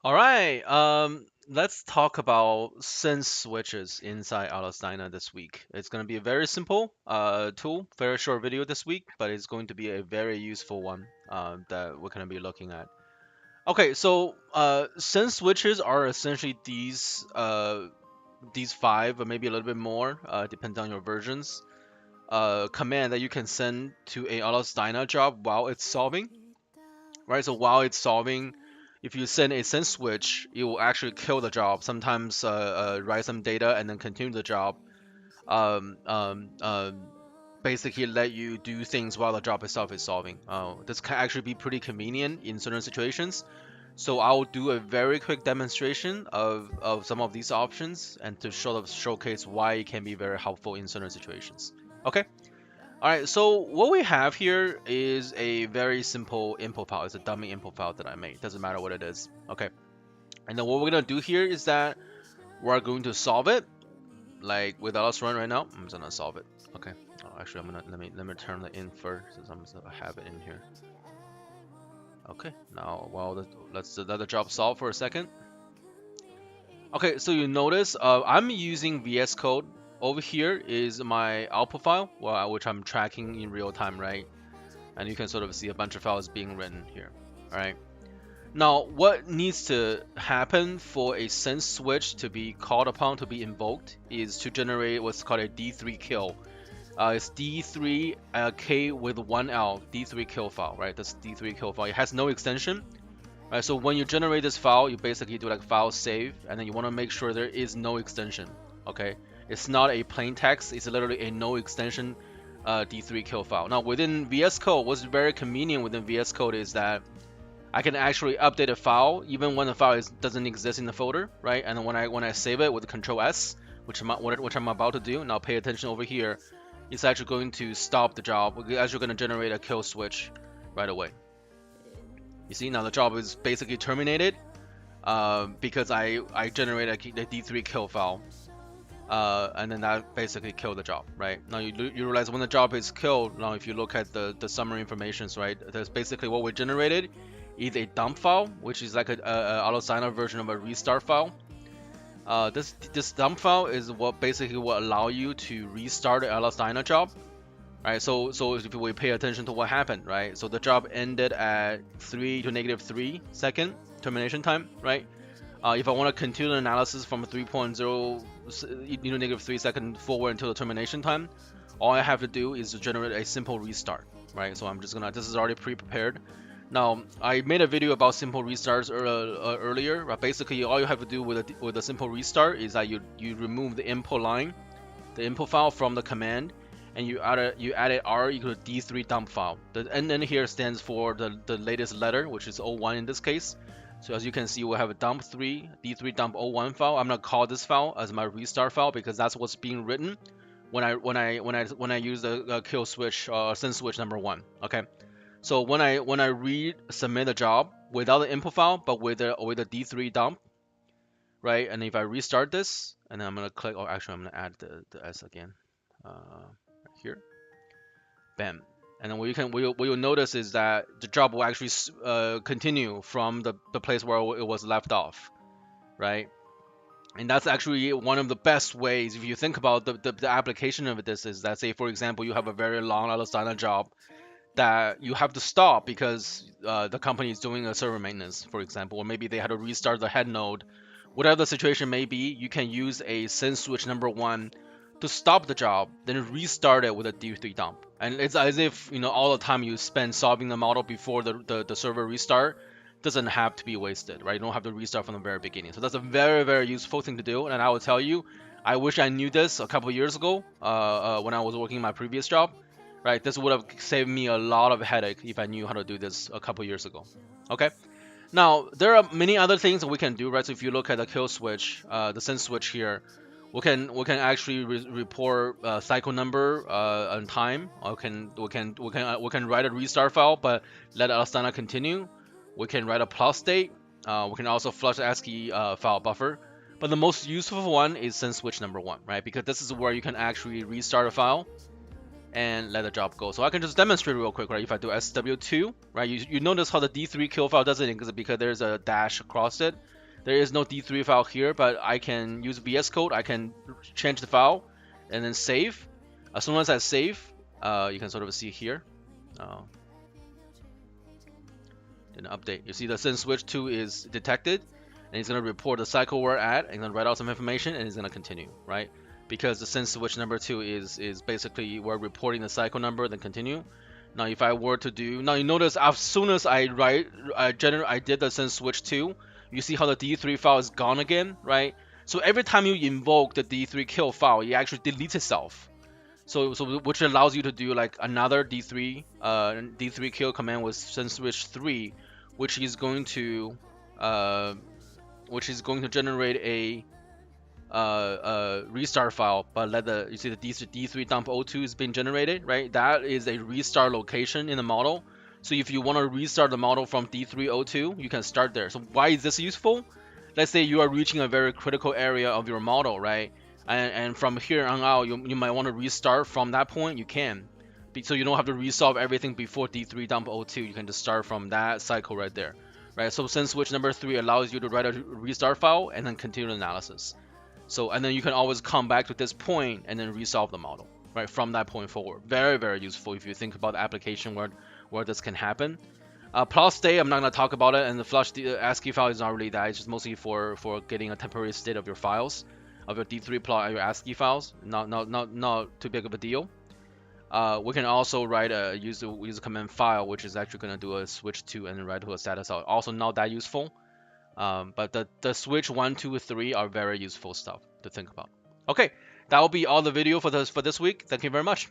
All right, let's talk about sense switches inside LS-Dyna this week. It's going to be a very simple tool, very short video this week, but it's going to be a very useful one that we're going to be looking at. Okay, so sense switches are essentially these five, or maybe a little bit more, depends on your versions. Command that you can send to a LS-Dyna job while it's solving, right? So while it's solving, if you send a sense switch, it will actually kill the job. Sometimes write some data and then continue the job. Um, um, um, Basically let you do things while the job itself is solving. This can actually be pretty convenient in certain situations. So I'll do a very quick demonstration of some of these options and to sort of showcase why it can be very helpful in certain situations. Okay. All right, so what we have here is a very simple input file. It's a dummy input file that I made. Doesn't matter what it is. Okay. And then what we're gonna do here is that we're going to solve it, like with LS run right now. I'm just gonna solve it. Okay. Oh, actually, I'm gonna let me turn the in first, since I'm gonna have it in here. Okay. Now, let's let the job solve for a second. Okay, so you notice I'm using VS Code. Over here is my output file, which I'm tracking in real time, right? And you can sort of see a bunch of files being written here. All right. Now, what needs to happen for a sense switch to be called upon to be invoked is to generate what's called a D3 kill. It's D3 K with one L, D3 kill file, right? That's D3 kill file. It has no extension, right? So when you generate this file, you basically do like file save, and then you want to make sure there is no extension. Okay, it's not a plain text. It's literally a no extension D3 kill file. Now within VS Code, what's very convenient within VS Code is that I can actually update a file even when the file doesn't exist in the folder, right? And then when I save it with Control S, which I'm about to do. Now pay attention over here. It's actually going to stop the job. It's actually going to generate a kill switch right away. You see, now the job is basically terminated because I generated a D3 kill file. And then that basically killed the job, right? Now you realize when the job is killed, now if you look at the summary informations, right, there's basically what we generated is a dump file, which is like a LS-Dyna version of a restart file. This dump file is what basically will allow you to restart the LS-Dyna job, right? So if we pay attention to what happened, right? So the job ended at 3 to -3 second termination time, right? If I want to continue the analysis from 3.0 -3 second forward until the termination time, all I have to do is to generate a simple restart, right? So I'm just gonna, this is already pre-prepared. Now, I made a video about simple restarts earlier. But basically, all you have to do with a simple restart is that you remove the input line, the input file from the command, and you added R equal to D3 dump file. The NN here stands for the latest letter, which is 01 in this case. So as you can see, we'll have a dump3 D3 dump 01 file. I'm gonna call this file as my restart file because that's what's being written when I use the kill switch sense switch number 1. Okay. So when I read submit a job without the input file but with a D3 dump, right? And if I restart this, and then I'm gonna click, or actually I'm gonna add the S again, right here, bam. And then what you'll notice is that the job will actually continue from the place where it was left off, right? And that's actually one of the best ways. If you think about the application of this, is that, say for example, you have a very long LS-Dyna job that you have to stop because the company is doing a server maintenance, for example, or maybe they had to restart the head node. Whatever the situation may be, you can use a sense switch number 1 to stop the job, then restart it with a D3 dump. And it's as if, all the time you spend solving the model before the server restart doesn't have to be wasted, right? You don't have to restart from the very beginning. So that's a very, very useful thing to do. And I will tell you, I wish I knew this a couple years ago when I was working my previous job, right? This would have saved me a lot of headache if I knew how to do this a couple years ago. Okay. Now, there are many other things that we can do, right? So if you look at the kill switch, the sense switch here, we can actually report cycle number and time. We can write a restart file, but let LS-Dyna continue. We can write a plus state. We can also flush the ASCII file buffer. But the most useful one is sense switch number 1, right? Because this is where you can actually restart a file and let the job go. So I can just demonstrate real quick, right? If I do SW2, right? You notice how the D3 kill file doesn't exist because there's a dash across it. There is no D3 file here, but I can use VS Code. I can change the file and then save. As soon as I save, you can sort of see here. Then update. You see the send switch 2 is detected, and it's going to report the cycle we're at, and then write out some information, and it's going to continue, right? Because the send switch number 2 is basically we're reporting the cycle number, then continue. Now, if I were to do, now you notice as soon as I did the send switch 2, you see how the D3 file is gone again, right? So every time you invoke the D3 kill file, it actually deletes itself. So which allows you to do like another D3 kill command with send switch 3, which is going to generate a restart file, but you see the D3 dump O2 is being generated, right? That is a restart location in the model. So if you want to restart the model from D3 O2, you can start there. So why is this useful? Let's say you are reaching a very critical area of your model, right? And from here on out, you might want to restart from that point. You can, so you don't have to resolve everything before D3 dump O2. You can just start from that cycle right there, right? So send switch number 3 allows you to write a restart file and then continue the analysis. So and then you can always come back to this point and then resolve the model, right? From that point forward. Very, very useful if you think about the application where this can happen. Plot state, I'm not gonna talk about it, and the flush ASCII file is not really that. It's just mostly for getting a temporary state of your files, of your D3 plot and your ASCII files. Not too big of a deal. We can also write use a command file, which is actually gonna do a switch 2 and then write to a status out. Also not that useful. But the switch 1, 2, 3 are very useful stuff to think about. Okay, that will be all the video for this week. Thank you very much.